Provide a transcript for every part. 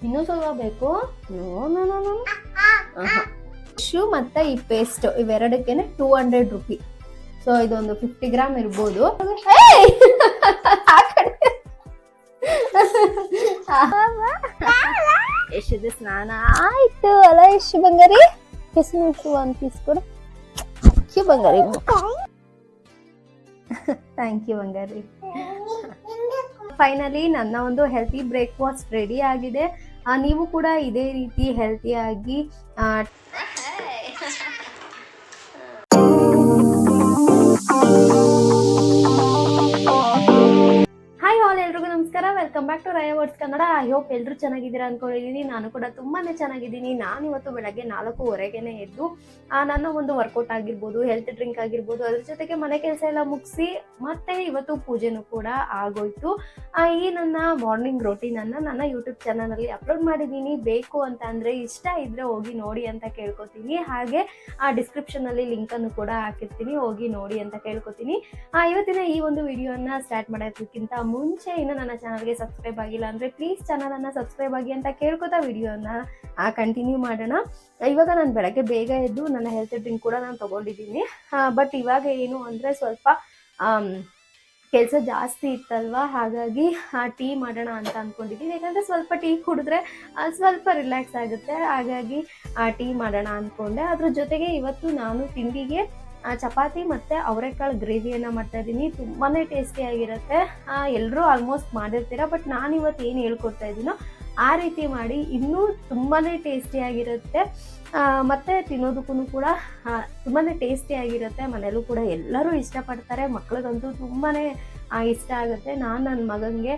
ಇನ್ನೂ ಸ್ವಲ್ಪ ಬೇಕು. ಶೂ ಮತ್ತೆ ಈ ಪೇಸ್ಟ್ ಇವೆರಡಕ್ಕೇನೆ 200 ರೂಪಿ. ಸೊ ಇದೊಂದು 50 ಗ್ರಾಮ್ ಇರ್ಬೋದು. ಯಶುದು ಸ್ನಾನ ಆಯ್ತು ಅಲ್ಲ ಯಶು ಬಂಗಾರಿ? ಶೂ ಒಂದು ಪೀಸ್ ಕೊಡು. ಬಂಗಾರಿ ಥ್ಯಾಂಕ್ ಯು ಬಂಗಾರಿ. ಫೈನಲಿ ನನ್ನ ಒಂದು ಹೆಲ್ತಿ ಬ್ರೇಕ್ಫಾಸ್ಟ್ ರೆಡಿ ಆಗಿದೆ. ನೀವು ಕೂಡ ಇದೇ ರೀತಿ ಹೆಲ್ತಿಯಾಗಿ ಹಾಯ್ ಆಲ್, ಎಲ್ರಿಗೂ ನಮಸ್ಕಾರ. Welcome back to Raya words Kannada. I hope ಎಲ್ಲರೂ ಚೆನ್ನಾಗಿದ್ದೀರಾ ಅನ್ಕೊಂಡಿದ್ದೀನಿ. ನಾನು ಕೂಡ ತುಂಬಾನೇ ಚೆನ್ನಾಗಿದ್ದೀನಿ. ನಾನು ಇವತ್ತು ಬೆಳಗ್ಗೆ 4:15ಗೆ ಎದ್ದು ನನ್ನ ಒಂದು ವರ್ಕೌಟ್ ಆಗಿರ್ಬೋದು, ಹೆಲ್ತ್ ಡ್ರಿಂಕ್ ಆಗಿರ್ಬೋದು, ಅದ್ರ ಜೊತೆಗೆ ಮನೆ ಕೆಲಸ ಎಲ್ಲ ಮುಗಿಸಿ ಮತ್ತೆ ಇವತ್ತು ಪೂಜೆನೂ ಕೂಡ ಆಗೋಯ್ತು. ಈ ನನ್ನ ಮಾರ್ನಿಂಗ್ ರೋಟೀನ್ ಅನ್ನ ನನ್ನ ಯೂಟ್ಯೂಬ್ ಚಾನಲ್ ಅಲ್ಲಿ ಅಪ್ಲೋಡ್ ಮಾಡಿದ್ದೀನಿ. ಬೇಕು ಅಂತ ಅಂದ್ರೆ ಇಷ್ಟ ಇದ್ರೆ ಹೋಗಿ ನೋಡಿ ಅಂತ ಕೇಳ್ಕೊತೀನಿ. ಹಾಗೆ ಡಿಸ್ಕ್ರಿಪ್ಷನ್ ಅಲ್ಲಿ ಲಿಂಕ್ ಅನ್ನು ಕೂಡ ಹಾಕಿರ್ತೀನಿ, ಹೋಗಿ ನೋಡಿ ಅಂತ ಕೇಳ್ಕೊತೀನಿ. ಇವತ್ತಿನ ಈ ಒಂದು ವಿಡಿಯೋನ ಸ್ಟಾರ್ಟ್ ಮಾಡೋದಕ್ಕಿಂತ ಮುಂಚೆ ಇನ್ನು ನನ್ನ ಚಾನಲ್ಗೆ ಸಬ್ಸ್ಕ್ರೈಬ್ ಆಗಿಲ್ಲ ಅಂದ್ರೆ ಪ್ಲೀಸ್ ಚಾನಲ್ ಅನ್ನ ಸಬ್ಸ್ಕ್ರೈಬ್ ಆಗಿ ಅಂತ ಕೇಳ್ಕೊತಾ ವಿಡಿಯೋನ ಕಂಟಿನ್ಯೂ ಮಾಡೋಣ. ಇವಾಗ ನಾನು ಬೆಳಗ್ಗೆ ಬೇಗ ಎದ್ದು ನನ್ನ ಹೆಲ್ತ್ ಡ್ರಿಂಕ್ ಕೂಡ ನಾನು ತಗೊಂಡಿದ್ದೀನಿ. ಬಟ್ ಇವಾಗ ಏನು ಅಂದ್ರೆ ಸ್ವಲ್ಪ ಕೆಲಸ ಜಾಸ್ತಿ ಇತ್ತಲ್ವಾ, ಹಾಗಾಗಿ ಟೀ ಮಾಡೋಣ ಅಂತ ಅಂದ್ಕೊಂಡಿದ್ದೀನಿ. ಯಾಕಂದರೆ ಸ್ವಲ್ಪ ಟೀ ಕುಡಿದ್ರೆ ಸ್ವಲ್ಪ ರಿಲ್ಯಾಕ್ಸ್ ಆಗುತ್ತೆ, ಹಾಗಾಗಿ ಟೀ ಮಾಡೋಣ ಅಂದ್ಕೊಂಡೆ. ಅದ್ರ ಜೊತೆಗೆ ಇವತ್ತು ನಾನು ತಿಂಡಿಗೆ ಚಪಾತಿ ಮತ್ತು ಅವರೆಕಾಳು ಗ್ರೇವಿಯನ್ನು ಮಾಡ್ತಾ ಇದ್ದೀನಿ. ತುಂಬಾ ಟೇಸ್ಟಿಯಾಗಿರುತ್ತೆ. ಎಲ್ಲರೂ ಆಲ್ಮೋಸ್ಟ್ ಮಾಡಿರ್ತೀರ, ಬಟ್ ನಾನು ಇವತ್ತು ಏನು ಹೇಳ್ಕೊಡ್ತಾ ಇದ್ದೀನೋ ಆ ರೀತಿ ಮಾಡಿ ಇನ್ನೂ ತುಂಬಾ ಟೇಸ್ಟಿಯಾಗಿರುತ್ತೆ. ಮತ್ತು ತಿನ್ನೋದಕ್ಕೂ ಕೂಡ ತುಂಬಾ ಟೇಸ್ಟಿಯಾಗಿರುತ್ತೆ. ಮನೆಯಲ್ಲೂ ಕೂಡ ಎಲ್ಲರೂ ಇಷ್ಟಪಡ್ತಾರೆ. ಮಕ್ಳಿಗಂತೂ ತುಂಬಾ ಇಷ್ಟ ಆಗುತ್ತೆ. ನಾನು ನನ್ನ ಮಗನಿಗೆ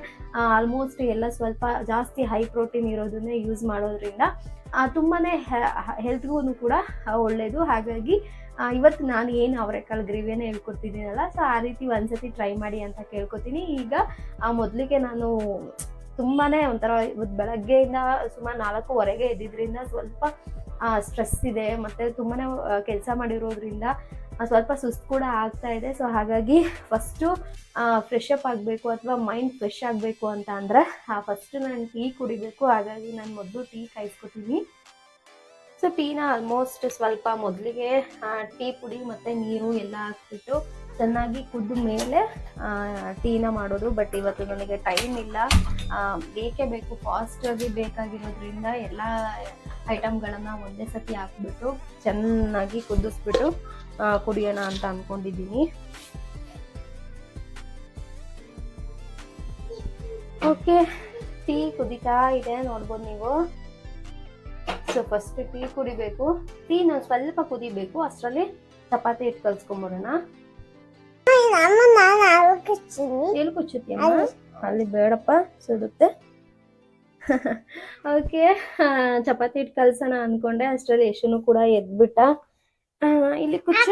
ಆಲ್ಮೋಸ್ಟ್ ಎಲ್ಲ ಸ್ವಲ್ಪ ಜಾಸ್ತಿ ಹೈ ಪ್ರೋಟೀನ್ ಇರೋದನ್ನೇ ಯೂಸ್ ಮಾಡೋದ್ರಿಂದ ತುಂಬಾ ಹೆಲ್ತ್ಗೂ ಕೂಡ ಒಳ್ಳೆಯದು. ಹಾಗಾಗಿ ಇವತ್ತು ನಾನು ಏನು ಅವರೆಕಾಳು ಗ್ರೇವಿಯನ್ನು ಹೇಳ್ಕೊಡ್ತಿದ್ದೀನಲ್ಲ, ಸೊ ಆ ರೀತಿ ಒಂದ್ಸತಿ ಟ್ರೈ ಮಾಡಿ ಅಂತ ಕೇಳ್ಕೊತೀನಿ. ಈಗ ಮೊದಲಿಗೆ ನಾನು ತುಂಬಾ ಒಂಥರ ಇವತ್ತು ಬೆಳಗ್ಗೆಯಿಂದ ಸುಮಾರು 4:15 ಎದ್ದಿದ್ರಿಂದ ಸ್ವಲ್ಪ ಸ್ಟ್ರೆಸ್ ಇದೆ, ಮತ್ತು ತುಂಬಾ ಕೆಲಸ ಮಾಡಿರೋದ್ರಿಂದ ಸ್ವಲ್ಪ ಸುಸ್ತು ಕೂಡ ಆಗ್ತಾ ಇದೆ. ಸೊ ಹಾಗಾಗಿ ಫಸ್ಟು ಫ್ರೆಶ್ ಅಪ್ ಆಗಬೇಕು ಅಥವಾ ಮೈಂಡ್ ಫ್ರೆಶ್ ಆಗಬೇಕು ಅಂತ ಅಂದರೆ ಫಸ್ಟು ನಾನು ಟೀ ಕುಡಿಬೇಕು. ಹಾಗಾಗಿ ನಾನು ಮೊದಲು ಟೀ ಕಾಯಿಸ್ಕೊತೀನಿ. ಸೊ ಟೀನ ಆಲ್ಮೋಸ್ಟ್ ಸ್ವಲ್ಪ ಮೊದಲಿಗೆ ಟೀ ಪುಡಿ ಮತ್ತು ನೀರು ಎಲ್ಲ ಹಾಕ್ಬಿಟ್ಟು ಚೆನ್ನಾಗಿ ಕುದ್ದ ಮೇಲೆ ಟೀನ ಮಾಡೋದು. ಬಟ್ ಇವತ್ತು ನನಗೆ ಟೈಮ್ ಇಲ್ಲ, ಬೇಕೇ ಬೇಕು, ಫಾಸ್ಟಾಗಿ ಬೇಕಾಗಿರೋದ್ರಿಂದ ಎಲ್ಲ ಐಟಮ್ಗಳನ್ನು ಒಂದೇ ಸತಿ ಹಾಕ್ಬಿಟ್ಟು ಚೆನ್ನಾಗಿ ಕುದಿಸ್ಬಿಟ್ಟು ಕುಡಿಯೋಣ ಅಂತ ಅಂದ್ಕೊಂಡಿದ್ದೀನಿ. ಓಕೆ, ಟೀ ಕುದಿತಾ ಇದೆ ನೋಡ್ಬೋದು ನೀವು. ಸೊ ಫಸ್ಟ್ ಟೀ ಕುಡಿಬೇಕು. ಟೀ ನಾವು ಸ್ವಲ್ಪ ಕುದಿಬೇಕು, ಅಷ್ಟರಲ್ಲಿ ಚಪಾತಿ ಹಿಟ್ಟು ಕಲ್ಸ್ಕೊಂಬಿಡೋಣ. ಎಲ್ಲಿ ಕುಚ್ಚುತ್ತೀಯ? ಅಲ್ಲಿ ಬೇಡಪ್ಪ, ಸುಡುತ್ತೆ. ಓಕೆ, ಚಪಾತಿ ಹಿಟ್ಟು ಕಲ್ಸೋಣ ಅನ್ಕೊಂಡೆ, ಅಷ್ಟರಲ್ಲಿ ಯಶುನು ಕೂಡ ಎದ್ಬಿಟ್ಟ. ಇಲ್ಲಿ ಕುಚ್ಚು.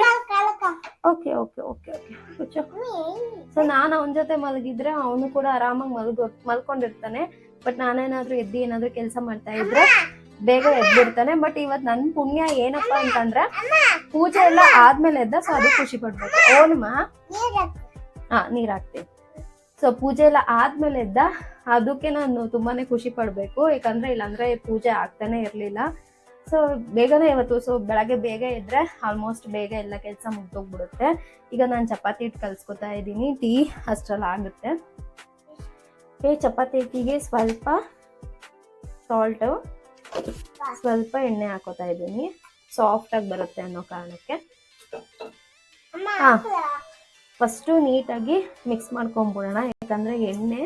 ಓಕೆ ಓಕೆ ಓಕೆ ಓಕೆ ಕುಚ್ಚು. ಸೊ ನಾನು ಅವನ ಜೊತೆ ಮಲಗಿದ್ರೆ ಅವನು ಕೂಡ ಆರಾಮಾಗಿ ಮಲ್ಕೊಂಡಿರ್ತಾನೆ. ಬಟ್ ನಾನೇನಾದ್ರೂ ಎದ್ದು ಏನಾದ್ರೂ ಕೆಲಸ ಮಾಡ್ತಾ ಇದ್ರೆ ಬೇಗ ಎದ್ಬಿಡ್ತಾನೆ. ಬಟ್ ಇವತ್ತು ನನ್ನ ಪುಣ್ಯ ಏನಪ್ಪಾ ಅಂತಂದ್ರೆ ಪೂಜೆ ಎಲ್ಲ ಆದ್ಮೇಲೆ ಎದ್ದ, ಸೊ ಅದು ಖುಷಿ ಪಡ್ಬೇಕು. ಓನಮ್ಮ ನೀರ್ ಹಾಕ್ತೀನಿ. ಸೊ ಪೂಜೆ ಎಲ್ಲ ಆದ್ಮೇಲೆ ಎದ್ದ, ಅದಕ್ಕೆ ನಾನು ತುಂಬಾನೇ ಖುಷಿ ಪಡ್ಬೇಕು. ಯಾಕಂದ್ರೆ ಇಲ್ಲಾಂದ್ರೆ ಪೂಜೆ ಆಗ್ತಾನೆ ಇರ್ಲಿಲ್ಲ. ಸೊ ಬೇಗನೆ ಇವತ್ತು, ಸೊ ಬೆಳಗ್ಗೆ ಬೇಗ ಎದ್ರೆ ಆಲ್ಮೋಸ್ಟ್ ಬೇಗ ಎಲ್ಲ ಕೆಲಸ ಮುಗ್ದೋಗ್ಬಿಡುತ್ತೆ. ಈಗ ನಾನು ಚಪಾತಿ ಹಿಟ್ಟು ಕಲ್ಸ್ಕೊತಾ ಇದ್ದೀನಿ. ಟೀ ಅಷ್ಟರಲ್ಲಿ ಆಗುತ್ತೆ. ಚಪಾತಿ ಹಿಟ್ಟಿಗೆ ಸ್ವಲ್ಪ ಸಾಲ್ಟು, ಸ್ವಲ್ಪ ಎಣ್ಣೆ ಹಾಕೋತಾ ಇದ್ದೀನಿ, ಸಾಫ್ಟ್ ಆಗಿ ಬರುತ್ತೆ ಅನ್ನೋ ಕಾರಣಕ್ಕೆ. ಫಸ್ಟು ನೀಟಾಗಿ ಮಿಕ್ಸ್ ಮಾಡ್ಕೊಂಡ್ಬಿಡೋಣ. ಯಾಕಂದ್ರೆ ಎಣ್ಣೆ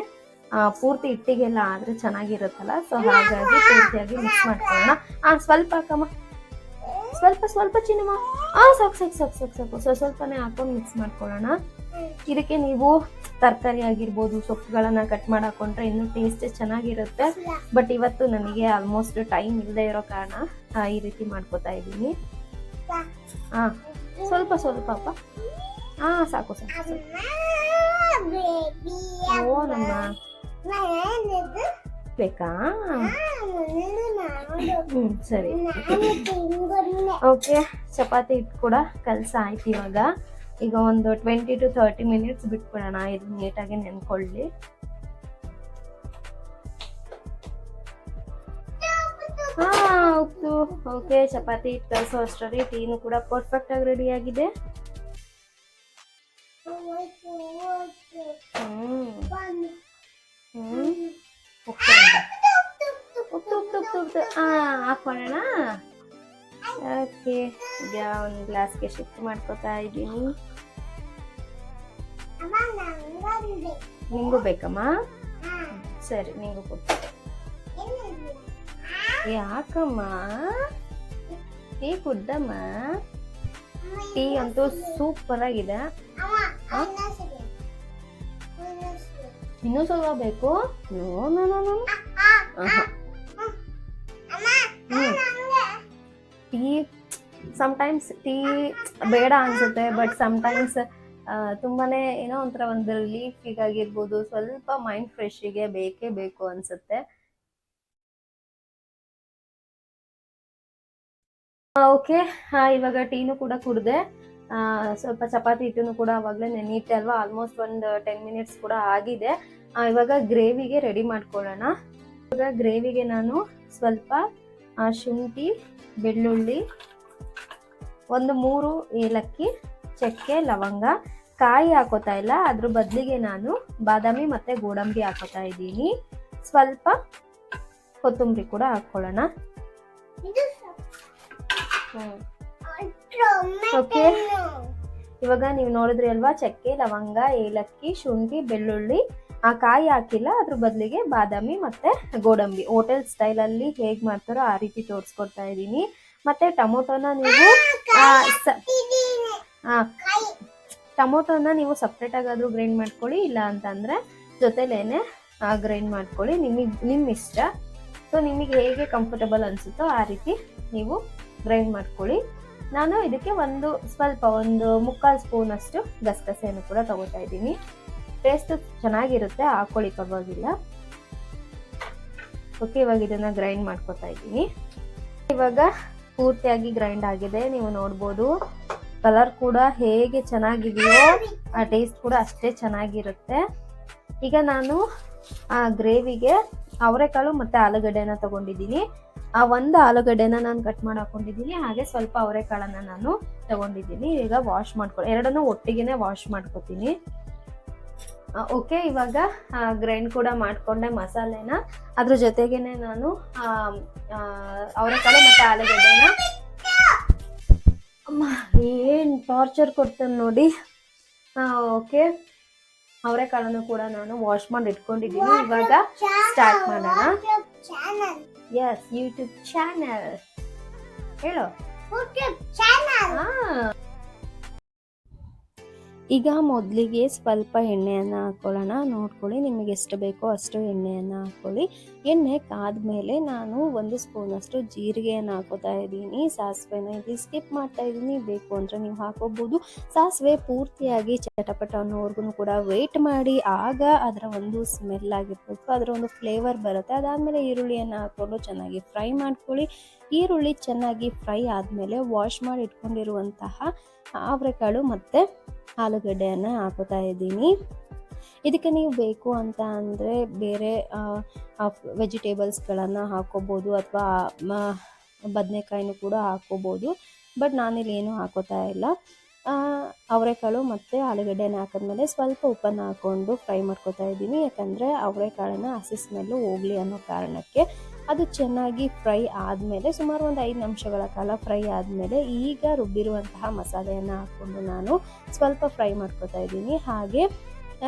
ಪೂರ್ತಿ ಹಿಟ್ಟಿಗೆಲ್ಲ ಆದ್ರೆ ಚೆನ್ನಾಗಿರುತ್ತಲ್ಲ. ಸೊ ಹಾಗಾಗಿ ಪೂರ್ತಿಯಾಗಿ ಮಿಕ್ಸ್ ಮಾಡ್ಕೊಳ್ಳೋಣ. ಸ್ವಲ್ಪ ಹಾಕಮ್ಮ, ಸ್ವಲ್ಪ ಸ್ವಲ್ಪ ಚಿನ್ನಮ್ಮ. ಸಾಕು ಸಾಕು ಸಾಕು ಸಾಕು ಸಾಕು. ಸ್ವಲ್ಪನೇ ಹಾಕೊಂಡು ಮಿಕ್ಸ್ ಮಾಡ್ಕೊಳ್ಳೋಣ. ಇದಕ್ಕೆ ನೀವು ತರಕಾರಿ ಆಗಿರ್ಬೋದು, ಸೊಪ್ಪುಗಳನ್ನ ಕಟ್ ಮಾಡಾಕೊಂಡ್ರೆ ಇನ್ನೂ ಟೇಸ್ಟ್ ಚೆನ್ನಾಗಿರುತ್ತೆ. ಬಟ್ ಇವತ್ತು ನನಗೆ ಆಲ್ಮೋಸ್ಟ್ ಟೈಮ್ ಇಲ್ಲದೆ ಇರೋ ಕಾರಣ ಈ ರೀತಿ ಮಾಡ್ಕೋತಾ ಇದ್ದೀನಿ. ಸ್ವಲ್ಪ ಸ್ವಲ್ಪ ಅಪ್ಪ. ಸಾಕು ಸಾಕು ಸಾಕು. ಓ ನಮ್ಮ ಬೇಕಾ? ಸರಿ. ಓಕೆ, ಚಪಾತಿ ಹಿಟ್ಟು ಕೂಡ ಕಲಸ ಆಯ್ತು. ಈಗ ಒಂದು 20 to 30 ಮಿನಿಟ್ಸ್ ಬಿಟ್ಬಿಡೋಣ, ಇದು ನೀಟಾಗಿ ನೆನ್ಕೊಳ್ಳಿ. ಉಪ್ಪು. ಓಕೆ, ಚಪಾತಿ ಹಿಟ್ಟು ಕಲಸೋ ಅಷ್ಟರಲ್ಲಿ ಟೀನು ಕೂಡ ಪರ್ಫೆಕ್ಟ್ ಆಗಿ ರೆಡಿ ಆಗಿದೆ. ಹಾಕೋಣ. ಓಕೆ, ಈಗ ಒಂದು ಗ್ಲಾಸ್ಗೆ ಶಿಫ್ಟ್ ಮಾಡ್ಕೋತಾ ಇದ್ದೀನಿ. ನಿಂಗೂ ಬೇಕಮ್ಮ? ಸರಿ, ನಿಂಗೂ ಕೊಟ್ಟು. ಯಾಕಮ್ಮ ಟೀ ಕುಡ್ದಮ್ಮ? ಟೀ ಅಂತೂ ಸೂಪರ್ ಆಗಿದೆ. ಇನ್ನೂ ಸ್ವಲ್ಪ ಬೇಕು? No no no no. Tea sometimes tea ಬೇಡ ಅನ್ಸುತ್ತೆ, ಬಟ್ ಸಮ್ಟೈಮ್ಸ್ ತುಂಬಾನೇ ಏನೋ ಒಂಥರ ಒಂದು ರಿಲೀಫಿಗಾಗಿರ್ಬೋದು, ಸ್ವಲ್ಪ ಮೈಂಡ್ ಫ್ರೆಶ್ಗೆ ಬೇಕೇ ಬೇಕು ಅನ್ಸುತ್ತೆ. ಓಕೆ, ಇವಾಗ ಟೀನು ಕೂಡ ಕುಡ್ದೆ. ಸ್ವಲ್ಪ ಚಪಾತಿ ಹಿಟ್ಟನ್ನು ಕೂಡ ಅವಾಗಲೇ ನೆನೆಯಿಟ್ಟೆ ಅಲ್ವಾ, ಆಲ್ಮೋಸ್ಟ್ ಒಂದು 10 ಮಿನಿಟ್ಸ್ ಕೂಡ ಆಗಿದೆ. ಇವಾಗ ಗ್ರೇವಿಗೆ ರೆಡಿ ಮಾಡ್ಕೊಳ್ಳೋಣ. ಇವಾಗ ಗ್ರೇವಿಗೆ ನಾನು ಸ್ವಲ್ಪ ಶುಂಠಿ, ಬೆಳ್ಳುಳ್ಳಿ, ಒಂದು 3 ಏಲಕ್ಕಿ, ಚಕ್ಕೆ, ಲವಂಗ, ಕಾಯಿ ಹಾಕೋತಾ ಇಲ್ಲ, ಅದ್ರ ಬದಲಿಗೆ ನಾನು ಬಾದಾಮಿ ಮತ್ತೆ ಗೋಡಂಬಿ ಹಾಕೋತಾ ಇದ್ದೀನಿ. ಸ್ವಲ್ಪ ಕೊತ್ತಂಬರಿ ಕೂಡ ಹಾಕೊಳ್ಳೋಣ. ಓಕೆ, ಇವಾಗ ನೀವು ನೋಡಿದ್ರಿ ಅಲ್ವಾ, ಚಕ್ಕೆ, ಲವಂಗ, ಏಲಕ್ಕಿ, ಶುಂಠಿ, ಬೆಳ್ಳುಳ್ಳಿ, ಕಾಯಿ ಹಾಕಿಲ್ಲ, ಅದ್ರ ಬದಲಿಗೆ ಬಾದಾಮಿ ಮತ್ತೆ ಗೋಡಂಬಿ ಹೋಟೆಲ್ ಸ್ಟೈಲ್ ಅಲ್ಲಿ ಹೇಗ್ ಮಾಡ್ತಾರೋ ಆ ರೀತಿ ತೋರಿಸ್ಕೊಡ್ತಾ ಇದ್ದೀನಿ. ಮತ್ತೆ ಟೊಮೊಟೊನ ನೀವು ಸಪ್ರೇಟ್ ಆಗಾದ್ರೂ ಗ್ರೈಂಡ್ ಮಾಡ್ಕೊಳ್ಳಿ, ಇಲ್ಲ ಅಂತಂದ್ರೆ ಜೊತೆಲೇನೆ ಗ್ರೈಂಡ್ ಮಾಡ್ಕೊಳ್ಳಿ, ನಿಮ್ಮ ಇಷ್ಟ. ಸೊ ನಿಮಗೆ ಹೇಗೆ ಕಂಫರ್ಟಬಲ್ ಅನ್ಸುತ್ತೋ ಆ ರೀತಿ ನೀವು ಗ್ರೈಂಡ್ ಮಾಡ್ಕೊಳ್ಳಿ. ನಾನು ಇದಕ್ಕೆ ಒಂದು 3/4 ಸ್ಪೂನ್ ಅಷ್ಟು ಗಸಗಸೆಯನ್ನು ಕೂಡ ತಗೋತಾ ಇದ್ದೀನಿ. ಟೇಸ್ಟ್ ಚೆನ್ನಾಗಿರುತ್ತೆ, ಹಾಕೊಳ್ಳಿ, ಪರವಾಗಿಲ್ಲ. ಓಕೆ, ಇವಾಗ ಇದನ್ನ ಗ್ರೈಂಡ್ ಮಾಡ್ಕೊತಾ ಇದ್ದೀನಿ. ಇವಾಗ ಪೂರ್ತಿಯಾಗಿ ಗ್ರೈಂಡ್ ಆಗಿದೆ, ನೀವು ನೋಡ್ಬೋದು. ಕಲರ್ ಕೂಡ ಹೇಗೆ ಚೆನ್ನಾಗಿದೆಯೋ ಆ ಟೇಸ್ಟ್ ಕೂಡ ಅಷ್ಟೇ ಚೆನ್ನಾಗಿರುತ್ತೆ. ಈಗ ನಾನು ಆ ಗ್ರೇವಿಗೆ ಅವರೆಕಾಳು ಮತ್ತೆ ಆಲೂಗಡ್ಡೆನ ತಗೊಂಡಿದ್ದೀನಿ. ಒಂದು ಆಲೂಗಡ್ಡೆನ ನಾನು ಕಟ್ ಮಾಡಿ ಹಾಕೊಂಡಿದ್ದೀನಿ, ಹಾಗೆ ಸ್ವಲ್ಪ ಅವರೆಕಾಳನ್ನ ನಾನು ತಗೊಂಡಿದ್ದೀನಿ. ಈಗ ವಾಶ್ ಮಾಡ್ಕೊಳ್ಳಿ, ಎರಡನ್ನೂ ಒಟ್ಟಿಗೆನೆ ವಾಶ್ ಮಾಡ್ಕೊತೀನಿ. ಓಕೆ, ಇವಾಗ ಗ್ರೈಂಡ್ ಕೂಡ ಮಾಡ್ಕೊಂಡೆ ಮಸಾಲೆನ. ಅದ್ರ ಜೊತೆಗೇನೆ ನಾನು ಅವರೆಕಾಳು ಮತ್ತೆ ಆಲೂಗಡ್ಡೆನ, ಏನ್ ಟಾರ್ಚರ್ ಕೊಡ್ತಾನೆ ನೋಡಿ. ಓಕೆ, ಅವರೆಕಾಳನ್ನು ಕೂಡ ನಾನು ವಾಶ್ ಮಾಡಿ ಇಟ್ಕೊಂಡಿದ್ದೀನಿ. ಇವಾಗ ಸ್ಟಾರ್ಟ್ ಮಾಡೋಣ. ಎಸ್, ಯೂಟ್ಯೂಬ್ ಚಾನಲ್ ಹೇಳು. ಈಗ ಮೊದಲಿಗೆ ಸ್ವಲ್ಪ ಎಣ್ಣೆಯನ್ನು ಹಾಕ್ಕೊಳ್ಳೋಣ. ನೋಡ್ಕೊಳ್ಳಿ, ನಿಮಗೆ ಎಷ್ಟು ಬೇಕೋ ಅಷ್ಟು ಎಣ್ಣೆಯನ್ನು ಹಾಕ್ಕೊಳ್ಳಿ. ಎಣ್ಣೆ ಕಾದ್ಮೇಲೆ ನಾನು 1 ಸ್ಪೂನಷ್ಟು ಜೀರಿಗೆಯನ್ನು ಹಾಕೋತಾ ಇದ್ದೀನಿ. ಸಾಸಿವೆನ ಇಲ್ಲಿ ಸ್ಕಿಪ್ ಮಾಡ್ತಾ ಇದ್ದೀನಿ, ಬೇಕು ಅಂದರೆ ನೀವು ಹಾಕೋಬಹುದು. ಸಾಸಿವೆ ಪೂರ್ತಿಯಾಗಿ ಚಟಪಟ ಅನ್ನೋವರೆಗೂ ಕೂಡ ವೆಯ್ಟ್ ಮಾಡಿ, ಆಗ ಅದರ ಒಂದು ಸ್ಮೆಲ್ ಆಗಿರ್ಬೋದು, ಅದರ ಒಂದು ಫ್ಲೇವರ್ ಬರುತ್ತೆ. ಅದಾದಮೇಲೆ ಈರುಳ್ಳಿಯನ್ನು ಹಾಕ್ಕೊಂಡು ಚೆನ್ನಾಗಿ ಫ್ರೈ ಮಾಡ್ಕೊಳ್ಳಿ. ಈರುಳ್ಳಿ ಚೆನ್ನಾಗಿ ಫ್ರೈ ಆದಮೇಲೆ ವಾಶ್ ಮಾಡಿ ಇಟ್ಕೊಂಡಿರುವಂತಹ ಅವರೆಕಾಳು ಮತ್ತು ಆಲೂಗಡ್ಡೆಯನ್ನು ಹಾಕೋತಾ ಇದ್ದೀನಿ. ಇದಕ್ಕೆ ನೀವು ಬೇಕು ಅಂತ ಅಂದರೆ ಬೇರೆ ವೆಜಿಟೇಬಲ್ಸ್ಗಳನ್ನು ಹಾಕೋಬೋದು, ಅಥವಾ ಬದನೆಕಾಯಿನೂ ಕೂಡ ಹಾಕೋಬೋದು. ಬಟ್ ನಾನಿಲ್ಲಿ ಏನೂ ಹಾಕೋತಾ ಇಲ್ಲ. ಅವರೆಕಾಳು ಮತ್ತು ಆಲೂಗಡ್ಡೆನ ಹಾಕಿದ್ಮೇಲೆ ಸ್ವಲ್ಪ ಉಪ್ಪನ್ನು ಹಾಕ್ಕೊಂಡು ಫ್ರೈ ಮಾಡ್ಕೋತಾ ಇದ್ದೀನಿ. ಯಾಕಂದರೆ ಅವರೆಕಾಳನ್ನು ಹಸಿ ಸ್ಮೆಲ್ಲು ಹೋಗಲಿ ಅನ್ನೋ ಕಾರಣಕ್ಕೆ. ಅದು ಚೆನ್ನಾಗಿ ಫ್ರೈ ಆದಮೇಲೆ ಸುಮಾರು ಒಂದು 5 ನಿಮಿಷಗಳ ಕಾಲ ಫ್ರೈ ಆದಮೇಲೆ ಈಗ ರುಬ್ಬಿರುವಂತಹ ಮಸಾಲೆಯನ್ನು ಹಾಕ್ಕೊಂಡು ನಾನು ಸ್ವಲ್ಪ ಫ್ರೈ ಮಾಡ್ಕೋತಾ ಇದ್ದೀನಿ. ಹಾಗೆ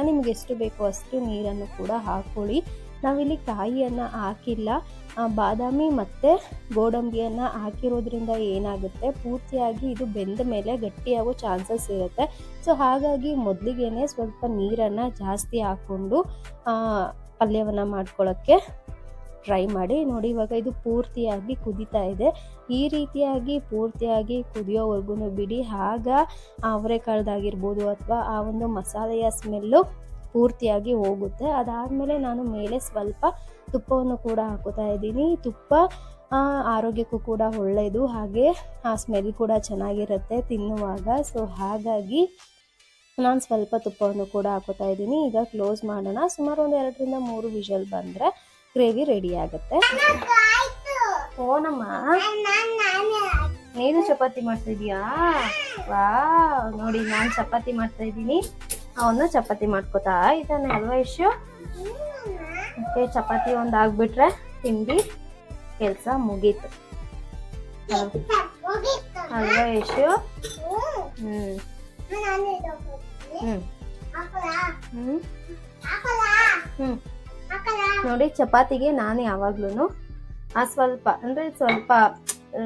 ನಿಮಗೆ ಎಷ್ಟು ಬೇಕೋ ಅಷ್ಟು ನೀರನ್ನು ಕೂಡ ಹಾಕ್ಕೊಳ್ಳಿ. ನಾವಿಲ್ಲಿ ಕಾಯಿಯನ್ನು ಹಾಕಿಲ್ಲ, ಬಾದಾಮಿ ಮತ್ತು ಗೋಡಂಬಿಯನ್ನು ಹಾಕಿರೋದ್ರಿಂದ ಏನಾಗುತ್ತೆ, ಪೂರ್ತಿಯಾಗಿ ಇದು ಬೆಂದ ಮೇಲೆ ಗಟ್ಟಿಯಾಗೋ ಚಾನ್ಸಸ್ ಇರುತ್ತೆ. ಸೊ ಹಾಗಾಗಿ ಮೊದಲಿಗೆ ಸ್ವಲ್ಪ ನೀರನ್ನು ಜಾಸ್ತಿ ಹಾಕ್ಕೊಂಡು ಪಲ್ಯವನ್ನು ಮಾಡ್ಕೊಳ್ಳೋಕ್ಕೆ ಟ್ರೈ ಮಾಡಿ. ನೋಡಿ, ಇವಾಗ ಇದು ಪೂರ್ತಿಯಾಗಿ ಕುದೀತಾ ಇದೆ. ಈ ರೀತಿಯಾಗಿ ಪೂರ್ತಿಯಾಗಿ ಕುದಿಯೋವರೆಗೂ ಬಿಡಿ. ಆಗ ಅವರೆಕಾಳದಾಗಿರ್ಬೋದು ಅಥವಾ ಆ ಒಂದು ಮಸಾಲೆಯ ಸ್ಮೆಲ್ಲು ಪೂರ್ತಿಯಾಗಿ ಹೋಗುತ್ತೆ. ಅದಾದಮೇಲೆ ನಾನು ಮೇಲೆ ಸ್ವಲ್ಪ ತುಪ್ಪವನ್ನು ಕೂಡ ಹಾಕೋತಾ ಇದ್ದೀನಿ. ತುಪ್ಪ ಆರೋಗ್ಯಕ್ಕೂ ಕೂಡ ಒಳ್ಳೆಯದು, ಹಾಗೆ ಆ ಸ್ಮೆಲ್ ಕೂಡ ಚೆನ್ನಾಗಿರುತ್ತೆ ತಿನ್ನುವಾಗ. ಸೊ ಹಾಗಾಗಿ ನಾನು ಸ್ವಲ್ಪ ತುಪ್ಪವನ್ನು ಕೂಡ ಹಾಕೋತಾ ಇದ್ದೀನಿ. ಈಗ ಕ್ಲೋಸ್ ಮಾಡೋಣ. ಸುಮಾರು ಒಂದು 2 ರಿಂದ 3 ವಿಷಲ್ ಬಂದರೆ ಗ್ರೇವಿ ರೆಡಿ ಆಗುತ್ತೆ. ಓನಮ್ಮ, ನೀನು ಚಪಾತಿ ಮಾಡ್ತಾ ಇದೀಯಾ? ವಾ, ನೋಡಿ ನಾನ್ ಚಪಾತಿ ಮಾಡ್ತಾ ಇದ್ದೀನಿ, ಅವನು ಚಪಾತಿ ಮಾಡ್ಕೋತಾ ಇದ್ದಾನೆ ಅಲ್ವಾ ಇಶು? ಓಕೆ, ಚಪಾತಿ ಒಂದ್ ಆಗ್ಬಿಟ್ರೆ ತಿಂಡಿ ಕೆಲ್ಸ ಮುಗೀತು ಅಲ್ವಾ ಇಶು? ನೋಡಿ ಚಪಾತಿಗೆ ನಾನು ಯಾವಾಗ್ಲೂ ಸ್ವಲ್ಪ ಅಂದ್ರೆ ಸ್ವಲ್ಪ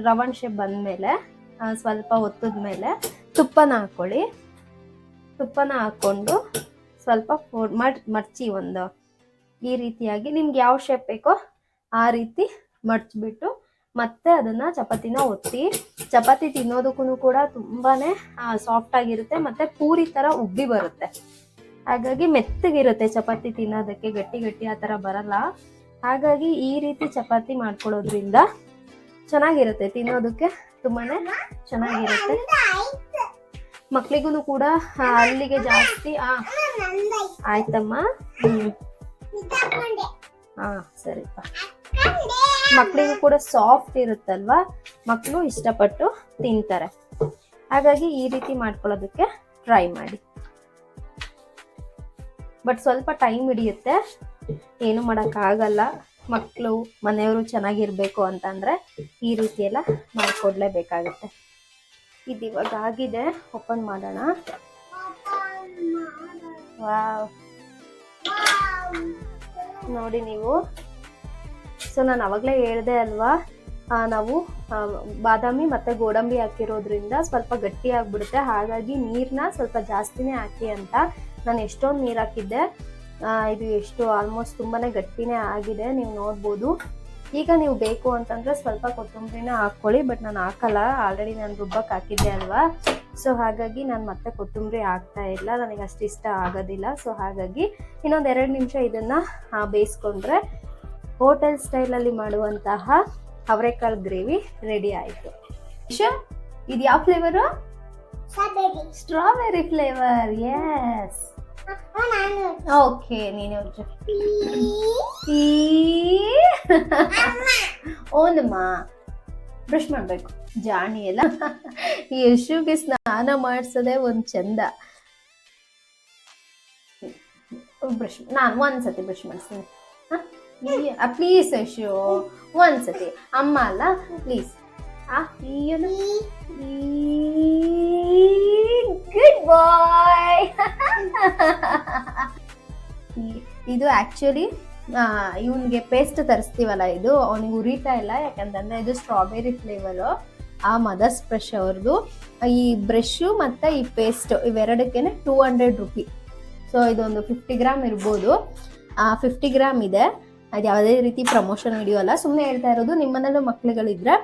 ರೌಂಡ್ ಶೇಪ್ ಬಂದ್ಮೇಲೆ ಸ್ವಲ್ಪ ಒತ್ತದ್ಮೇಲೆ ತುಪ್ಪನ ಹಾಕೊಳ್ಳಿ. ತುಪ್ಪನ ಹಾಕೊಂಡು ಸ್ವಲ್ಪ ಮಡ್ಚಿ ಒಂದು ಈ ರೀತಿಯಾಗಿ ನಿಮ್ಗೆ ಯಾವ ಶೇಪ್ ಬೇಕೋ ಆ ರೀತಿ ಮಡ್ಚ್ಬಿಟ್ಟು ಮತ್ತೆ ಅದನ್ನ ಚಪಾತಿನ ಒತ್ತಿ. ಚಪಾತಿ ತಿನ್ನೋದಕ್ಕೂ ಕೂಡ ತುಂಬಾನೇ ಸಾಫ್ಟ್ ಆಗಿರುತ್ತೆ, ಮತ್ತೆ ಪೂರಿ ತರ ಉಬ್ಬಿ ಬರುತ್ತೆ. ಹಾಗಾಗಿ ಮೆತ್ತಗಿರುತ್ತೆ ಚಪಾತಿ ತಿನ್ನೋದಕ್ಕೆ, ಗಟ್ಟಿ ಗಟ್ಟಿ ಆ ತರ ಬರಲ್ಲ. ಹಾಗಾಗಿ ಈ ರೀತಿ ಚಪಾತಿ ಮಾಡ್ಕೊಳ್ಳೋದ್ರಿಂದ ಚೆನ್ನಾಗಿರುತ್ತೆ, ತಿನ್ನೋದಕ್ಕೆ ತುಂಬಾನೇ ಚೆನ್ನಾಗಿರುತ್ತೆ. ಮಕ್ಳಿಗೂ ಕೂಡ ಅಲ್ಲಿಗೆ ಜಾಸ್ತಿ ಆಯ್ತಮ್ಮ. ಹಾ ಸರಿಪ್ಪ. ಮಕ್ಳಿಗೂ ಕೂಡ ಸಾಫ್ಟ್ ಇರುತ್ತಲ್ವಾ, ಮಕ್ಕಳು ಇಷ್ಟಪಟ್ಟು ತಿಂತಾರೆ. ಹಾಗಾಗಿ ಈ ರೀತಿ ಮಾಡ್ಕೊಳ್ಳೋದಕ್ಕೆ ಟ್ರೈ ಮಾಡಿ. ಬಟ್ ಸ್ವಲ್ಪ ಟೈಮ್ ಹಿಡಿಯುತ್ತೆ, ಏನು ಮಾಡೋಕ್ಕಾಗಲ್ಲ. ಮಕ್ಕಳು ಮನೆಯವರು ಚೆನ್ನಾಗಿರ್ಬೇಕು ಅಂತಂದ್ರೆ ಈ ರೀತಿ ಎಲ್ಲ ಮಾಡ್ಕೊಡ್ಲೇಬೇಕಾಗತ್ತೆ. ಇದು ಇವಾಗ ಆಗಿದೆ, ಓಪನ್ ಮಾಡೋಣ. ವಾವ್, ನೋಡಿ ನೀವು. ಸೊ ನಾನು ಅವಾಗಲೇ ಹೇಳ್ದೆ ಅಲ್ವಾ, ನಾವು ಬಾದಾಮಿ ಮತ್ತೆ ಗೋಡಂಬಿ ಹಾಕಿರೋದ್ರಿಂದ ಸ್ವಲ್ಪ ಗಟ್ಟಿ ಆಗ್ಬಿಡುತ್ತೆ. ಹಾಗಾಗಿ ನೀರನ್ನ ಸ್ವಲ್ಪ ಜಾಸ್ತಿನೇ ಹಾಕಿ ಅಂತ. ನಾನು ಎಷ್ಟೊಂದು ನೀರು ಹಾಕಿದ್ದೆ, ಇದು ಎಷ್ಟು ಆಲ್ಮೋಸ್ಟ್ ತುಂಬಾನೇ ಗಟ್ಟಿನೇ ಆಗಿದೆ, ನೀವು ನೋಡ್ಬೋದು. ಈಗ ನೀವು ಬೇಕು ಅಂತಂದ್ರೆ ಸ್ವಲ್ಪ ಕೊತ್ತಂಬರಿನ ಹಾಕ್ಕೊಳ್ಳಿ, ಬಟ್ ನಾನು ಹಾಕಲ್ಲ, ಆಲ್ರೆಡಿ ನಾನು ರುಬ್ಬಕ್ಕೆ ಹಾಕಿದ್ದೆ ಅಲ್ವಾ. ಸೊ ಹಾಗಾಗಿ ನಾನು ಮತ್ತೆ ಕೊತ್ತಂಬರಿ ಹಾಕ್ತಾ ಇಲ್ಲ, ನನಗೆ ಅಷ್ಟು ಇಷ್ಟ ಆಗೋದಿಲ್ಲ. ಸೊ ಹಾಗಾಗಿ ಇನ್ನೊಂದು 2 ನಿಮಿಷ ಇದನ್ನ ಬೇಯಿಸ್ಕೊಂಡ್ರೆ ಹೋಟೆಲ್ ಸ್ಟೈಲಲ್ಲಿ ಮಾಡುವಂತಹ ಅವರೆಕಾಳು ಗ್ರೇವಿ ರೆಡಿ ಆಯಿತು. ಇದು ಯಾವ flavour? Strawberry flavour. Yes, okay. ನೀನು ಓನಮ್ಮ ಬ್ರಷ್ ಮಾಡ್ಬೇಕು, ಜಾಣಿ ಎಲ್ಲ. ಈ ಯಶುಗೆ ಸ್ನಾನ ಮಾಡಿಸೋದೇ ಒಂದ್ ಚಂದ. ಬ್ರಷ್ ನಾನು ಒಂದ್ಸತಿ ಬ್ರಷ್ ಮಾಡಿಸ್ತೀನಿ ಪ್ಲೀಸ್ ಯಶು, ಒಂದ್ಸತಿ. ಅಮ್ಮ ಅಲ್ಲ ಪ್ಲೀಸ್. ಗುಡ್ ಬಾಯ್. ಇದು ಆಕ್ಚುಲಿ ಇವನ್ಗೆ ಪೇಸ್ಟ್ ತರಿಸ್ತೀವಲ್ಲ, ಇದು ಅವನಿಗೆ ಉರಿತಾ ಇಲ್ಲ, ಯಾಕಂತಂದ್ರೆ ಇದು ಸ್ಟ್ರಾಬೆರಿ ಫ್ಲೇವರು. ಆ ಮದರ್ಸ್ ಬ್ರಷ್ ಅವ್ರದ್ದು. ಈ ಬ್ರಷು ಮತ್ತೆ ಈ ಪೇಸ್ಟ್ ಇವೆರಡಕ್ಕೇನೆ 200 ರೂಪಿ. ಸೊ ಇದೊಂದು 50 ಗ್ರಾಮ್ ಇರ್ಬೋದು. 50 ಗ್ರಾಮ್ ಇದೆ. ಅದು ಯಾವುದೇ ರೀತಿ ಪ್ರಮೋಷನ್ ವಿಡಿಯೋ ಅಲ್ಲ, ಸುಮ್ಮನೆ ಹೇಳ್ತಾ ಇರೋದು. ನಿಮ್ಮನೇಲೂ ಮಕ್ಳುಗಳಿದ್ರೆ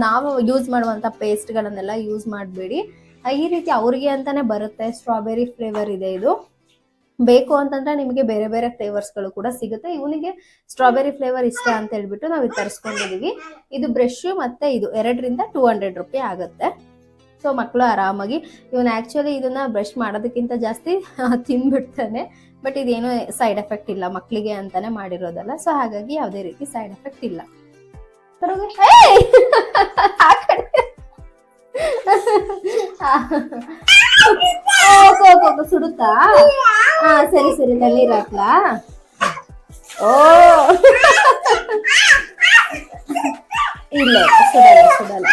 ನಾವು ಯೂಸ್ ಮಾಡುವಂಥ ಪೇಸ್ಟ್ಗಳನ್ನೆಲ್ಲ ಯೂಸ್ ಮಾಡಬೇಡಿ. ಈ ರೀತಿ ಅವ್ರಿಗೆ ಅಂತಾನೆ ಬರುತ್ತೆ. ಸ್ಟ್ರಾಬೆರಿ ಫ್ಲೇವರ್ ಇದೆ ಇದು. ಬೇಕು ಅಂತಂದ್ರೆ ನಿಮಗೆ ಬೇರೆ ಬೇರೆ ಫ್ಲೇವರ್ಸ್ಗಳು ಕೂಡ ಸಿಗುತ್ತೆ. ಇವನಿಗೆ ಸ್ಟ್ರಾಬೆರಿ ಫ್ಲೇವರ್ ಇಷ್ಟ ಅಂತ ಹೇಳ್ಬಿಟ್ಟು ನಾವು ಇದು ತರಿಸ್ಕೊಂಡಿದೀವಿ. ಇದು ಬ್ರಷ್ ಮತ್ತೆ ಇದು 2ರಿಂದ 200 ರೂಪಾಯಿ ಆಗುತ್ತೆ. ಸೊ ಮಕ್ಕಳು ಆರಾಮಾಗಿ, ಇವನು ಆಕ್ಚುಲಿ ಇದನ್ನ ಬ್ರಷ್ ಮಾಡೋದಕ್ಕಿಂತ ಜಾಸ್ತಿ ತಿನ್ಬಿಡ್ತಾನೆ. ಬಟ್ ಇದೇನು ಸೈಡ್ ಎಫೆಕ್ಟ್ ಇಲ್ಲ, ಮಕ್ಕಳಿಗೆ ಅಂತಾನೆ ಮಾಡಿರೋದಲ್ಲ. ಸೊ ಹಾಗಾಗಿ ಯಾವುದೇ ರೀತಿ ಸೈಡ್ ಎಫೆಕ್ಟ್ ಇಲ್ಲ. ಸುಡುತ್ತಾ? ಸರಿ ಸರಿ, ತಣ್ಣೀರ್ ಹಾಕ್ಲಾ? ಓ ಇಲ್ಲ, ಸುಡಲ್ಲ ಸುಡಲ್ಲ.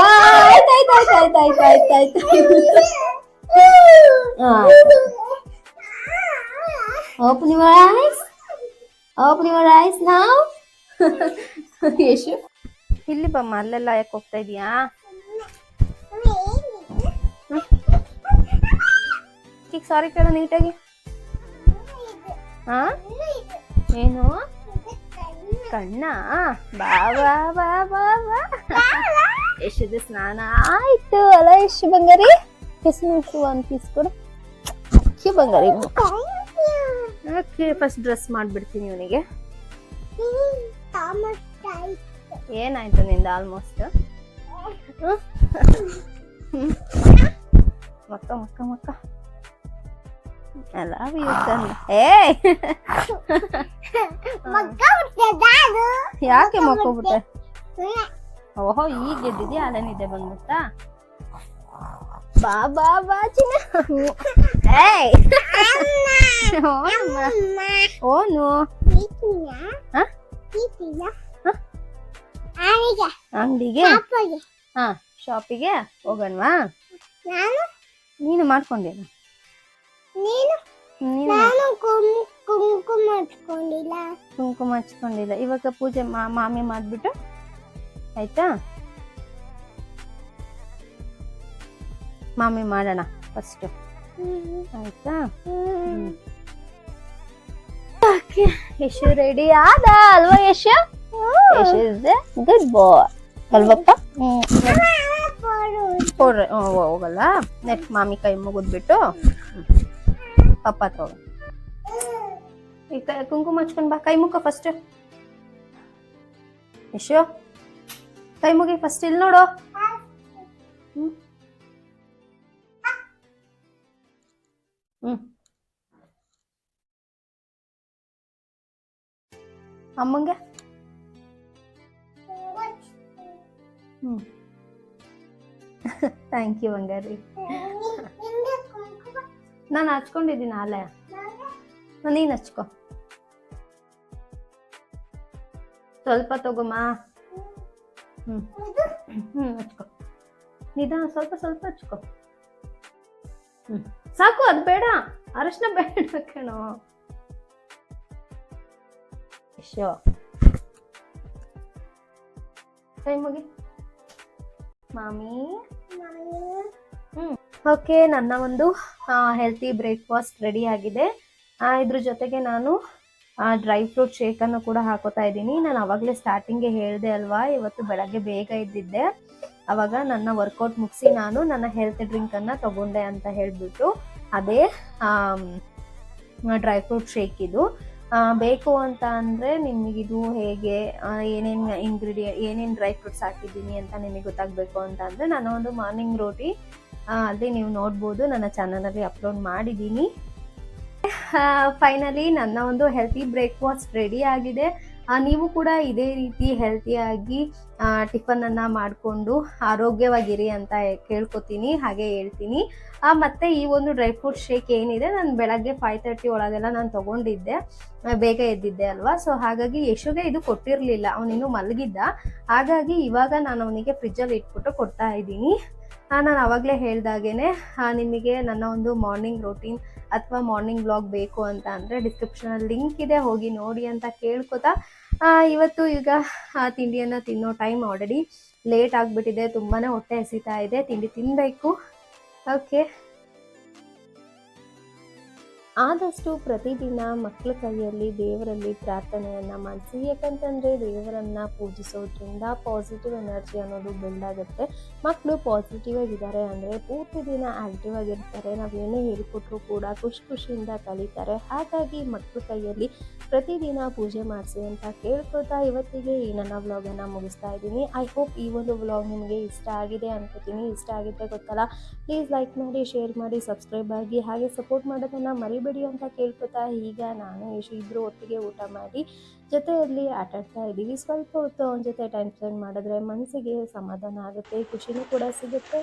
ಆಯ್ತಾಯ್ತಾಯ್ತಾಯ್ತಾಯ್ತಾಯ್ತಾಯ್ತು. Open your eyes. Open your eyes now. Yashu, ಇಲ್ಲಿ ಬಮ್ಮ. ಅಲ್ಲೆಲ್ಲ ಯಾಕೆ ಹೋಗ್ತಾ ಇದೀಯಾ? ಈಗ ಸಾರಿ ಕೇಳ ನೀಟಾಗಿ. ಏನು ಕಣ್ಣ? ಬಾ ಬಾ ಬಾ ಬಾ ಬಾ. ಯಶುದ ಸ್ನಾನ ಆಯ್ತು ಅಲ್ಲ ಯಶು ಬಂಗಾರಿ? ಯಶು ಒಂದು ಪೀಸ್ ಕೊಡು ಬಂಗಾರಿ. ಓಕೆ, ಫಸ್ಟ್ ಡ್ರೆಸ್ ಮಾಡ್ಬಿಡ್ತೀನಿ ಇವನಿಗೆ. ಏನಾಯ್ತು ನಿಂದ? ಆಲ್ಮೋಸ್ಟ್ ಮಕ್ಕ ಮಕ್ಕ ಮಕ್ಕ ಎಲ್ಲ ಯಾಕೆ ಮಕ್ಕೋಬಿಟ್ಟೆ? ಓಹೋ ಈಗ ಗೆದ್ದಿದ್ಯಾ, ಅಲ್ಲೇ ನಿದ್ದೆ ಬಂದ್ಬಿಡ್ತಾ? ಬಾ ಬಾ ಬಾ ಚಿನ್ನ. ಏಯ್ ಓನು ಅಂಗಡಿಗೆ ಹಾ ಶಾಪಿಗೆ ಹೋಗೋಣವಾ? ನೀನು ಮಾಡ್ಕೊಂಡೇನ? ಕುಂಕುಮ ಹಚ್ಕೊಂಡಿಲ್ಲ. ಇವಾಗ ಪೂಜೆ ಮಾಮಿ ಮಾಡ್ಬಿಟ್ಟು ಆಯ್ತಾ? ಮಾಮಿ ಮಾಡೋಣ ಫಸ್ಟ್ ಆಯ್ತಾ? ಯಶು ರೆಡಿ ಆದ ಅಲ್ವಾ? ಯಶು ಇಸ್ ಗುಡ್ ಬಾಯ್ ಅಲ್ವಪ್ಪ? ಹೋಗಲ್ಲ. ನೆಕ್ಸ್ಟ್ ಮಾಮಿ ಕೈ ಮುಗಿದ್ಬಿಟ್ಟು ಪಪ್ಪ ಹತ್ರ ಹೋಗ. ಈಗ ಕುಂಕುಮ ಹಚ್ಕೊಂಡ್ ಬಾ. ಕೈ ಮುಖ ಫಸ್ಟ್. ಯಶು ಕೈ ಮುಗಿ ಫಸ್ಟ್. ಇಲ್ಲಿ ನೋಡು. ಅಮ್ಮಂಗೆ ಥ್ಯಾಂಕ್ ಯು ಬಂಗಾರಿ. ನಾನು ಹಚ್ಕೊಂಡಿದ್ದೀನಿ ಅಲ್ಲೇ. ನೀನ್ ಹಚ್ಕೊ. ಸ್ವಲ್ಪ ತಗೋಮ್ಮ. ಹಚ್ಕೊ. ನಿಧಾನ ಸ್ವಲ್ಪ ಸ್ವಲ್ಪ ಹಚ್ಕೊ. ಸಾಕು, ಅದು ಬೇಡ. ಅರಶಿನ ಬೇಡ ಕಣೋ. ಶೋ ಕೈ ಮುಗಿ ಮಾಮಿ. ಓಕೆ, ನನ್ನ ಒಂದು ಹೆಲ್ತಿ ಬ್ರೇಕ್ಫಾಸ್ಟ್ ರೆಡಿ ಆಗಿದೆ. ಇದ್ರ ಜೊತೆಗೆ ನಾನು ಡ್ರೈ ಫ್ರೂಟ್ ಶೇಕ್ ಅನ್ನು ಕೂಡ ಹಾಕೋತಾ ಇದ್ದೀನಿ. ನಾನು ಅವಾಗಲೇ ಸ್ಟಾರ್ಟಿಂಗ್ಗೆ ಹೇಳಿದೆ ಅಲ್ವಾ, ಇವತ್ತು ಬೆಳಗ್ಗೆ ಬೇಗ ಇದ್ದಿದ್ದೆ. ಅವಾಗ ನನ್ನ ವರ್ಕೌಟ್ ಮುಗಿಸಿ ನಾನು ನನ್ನ ಹೆಲ್ತ್ ಡ್ರಿಂಕ್ ಅನ್ನ ತಗೊಂಡೆ ಅಂತ ಹೇಳ್ಬಿಟ್ಟು ಅದೇ ಡ್ರೈ ಫ್ರೂಟ್ ಶೇಕ್. ಇದು ಬೇಕು ಅಂತ ಅಂದರೆ ನಿಮಗಿದು ಹೇಗೆ ಏನೇನು ಡ್ರೈ ಫ್ರೂಟ್ಸ್ ಹಾಕಿದ್ದೀನಿ ಅಂತ ನಿಮಗೆ ಗೊತ್ತಾಗಬೇಕು ಅಂತ ಅಂದರೆ ನಾನು ಒಂದು ಮಾರ್ನಿಂಗ್ ರೋಟಿ ಅಲ್ಲಿ ನೀವು ನೋಡ್ಬೋದು, ನನ್ನ ಚಾನಲಲ್ಲಿ ಅಪ್ಲೋಡ್ ಮಾಡಿದ್ದೀನಿ. ಫೈನಲಿ ನನ್ನ ಒಂದು ಹೆಲ್ತಿ ಬ್ರೇಕ್ಫಾಸ್ಟ್ ರೆಡಿ ಆಗಿದೆ. ನೀವು ಕೂಡ ಇದೇ ರೀತಿ ಹೆಲ್ತಿಯಾಗಿ ಟಿಫನನ್ನು ಮಾಡಿಕೊಂಡು ಆರೋಗ್ಯವಾಗಿರಿ ಅಂತ ಕೇಳ್ಕೊತೀನಿ, ಹಾಗೆ ಹೇಳ್ತೀನಿ. ಮತ್ತು ಈ ಒಂದು ಡ್ರೈ ಫ್ರೂಟ್ ಶೇಕ್ ಏನಿದೆ, ನಾನು ಬೆಳಗ್ಗೆ 5:30 ಒಳಗೆಲ್ಲ ನಾನು ತೊಗೊಂಡಿದ್ದೆ, ಬೇಗ ಎದ್ದಿದ್ದೆ ಅಲ್ವಾ. ಸೊ ಹಾಗಾಗಿ ಯಶುಗೆ ಇದು ಕೊಟ್ಟಿರಲಿಲ್ಲ, ಅವನಿನ್ನೂ ಮಲಗಿದ್ದ. ಹಾಗಾಗಿ ಇವಾಗ ನಾನು ಅವನಿಗೆ ಫ್ರಿಜ್ಜಲ್ಲಿ ಇಟ್ಬಿಟ್ಟು ಕೊಡ್ತಾ ಇದ್ದೀನಿ. ನಾನು ಆವಾಗಲೇ ಹೇಳ್ದಾಗೇನೆ ನಿಮಗೆ ನನ್ನ ಒಂದು ಮಾರ್ನಿಂಗ್ ರೋಟೀನ್ ಅಥವಾ ಮಾರ್ನಿಂಗ್ ವ್ಲಾಗ್ ಬೇಕು ಅಂತ ಅಂದರೆ ಡಿಸ್ಕ್ರಿಪ್ಷನಲ್ಲಿ ಲಿಂಕ್ ಇದೆ, ಹೋಗಿ ನೋಡಿ ಅಂತ ಕೇಳ್ಕೊತಾ ಇವತ್ತು ಈಗ ತಿಂಡಿಯನ್ನು ತಿನ್ನೋ ಟೈಮ್ ಆಲ್ರೆಡಿ ಲೇಟ್ ಆಗಿಬಿಟ್ಟಿದೆ. ತುಂಬಾ ಹೊಟ್ಟೆ ಹಸಿತಾ ಇದೆ, ತಿಂಡಿ ತಿನ್ನಬೇಕು. ಓಕೆ, ಆದಷ್ಟು ಪ್ರತಿದಿನ ಮಕ್ಕಳ ಕೈಯಲ್ಲಿ ದೇವರಲ್ಲಿ ಪ್ರಾರ್ಥನೆಯನ್ನು ಮಾಡಿಸಿ. ಯಾಕಂತಂದರೆ ದೇವರನ್ನು ಪೂಜಿಸೋದ್ರಿಂದ ಪಾಸಿಟಿವ್ ಎನರ್ಜಿ ಅನ್ನೋದು ಬಿಲ್ಡ್ ಆಗುತ್ತೆ. ಮಕ್ಕಳು ಪಾಸಿಟಿವ್ ಆಗಿದ್ದಾರೆ ಅಂದರೆ ಪೂರ್ತಿ ದಿನ ಆ್ಯಕ್ಟಿವ್ ಆಗಿರ್ತಾರೆ. ನಾವೇನೇ ಹೇಳಿಕೊಟ್ರು ಕೂಡ ಖುಷಿಯಿಂದ ಕಲಿತಾರೆ. ಹಾಗಾಗಿ ಮಕ್ಕಳ ಕೈಯಲ್ಲಿ ಪ್ರತಿದಿನ ಪೂಜೆ ಮಾಡಿಸಿ ಅಂತ ಕೇಳ್ಕೊತಾ ಇವತ್ತಿಗೆ ಈ ನನ್ನ ವ್ಲಾಗನ್ನು ಮುಗಿಸ್ತಾ ಇದ್ದೀನಿ. ಐ ಹೋಪ್ ಈ ಒಂದು ವ್ಲಾಗ್ ನಿಮಗೆ ಇಷ್ಟ ಆಗಿದೆ ಅನ್ಕೋತೀನಿ. ಇಷ್ಟ ಆಗಿದ್ದರೆ ಗೊತ್ತಲ್ಲ, ಪ್ಲೀಸ್ ಲೈಕ್ ಮಾಡಿ, ಶೇರ್ ಮಾಡಿ, ಸಬ್ಸ್ಕ್ರೈಬ್ ಆಗಿ, ಹಾಗೆ ಸಪೋರ್ಟ್ ಮಾಡೋದನ್ನು ಮರಿಬೇಡಿ ಅಂತ ಕೇಳ್ಕೊತಾ ಈಗ ನಾನು ಯಶು ಇಬ್ಬರು ಒಟ್ಟಿಗೆ ಊಟ ಮಾಡಿ ಜೊತೆಯಲ್ಲಿ ಆಟಾಡ್ತಾ ಇದ್ದೀವಿ. ಸ್ವಲ್ಪ ಹೊತ್ತು ಅವನ ಜೊತೆ ಟೈಮ್ ಸ್ಪೆಂಡ್ ಮಾಡಿದ್ರೆ ಮನಸ್ಸಿಗೆ ಸಮಾಧಾನ ಆಗುತ್ತೆ, ಖುಷಿನೂ ಕೂಡ ಸಿಗುತ್ತೆ.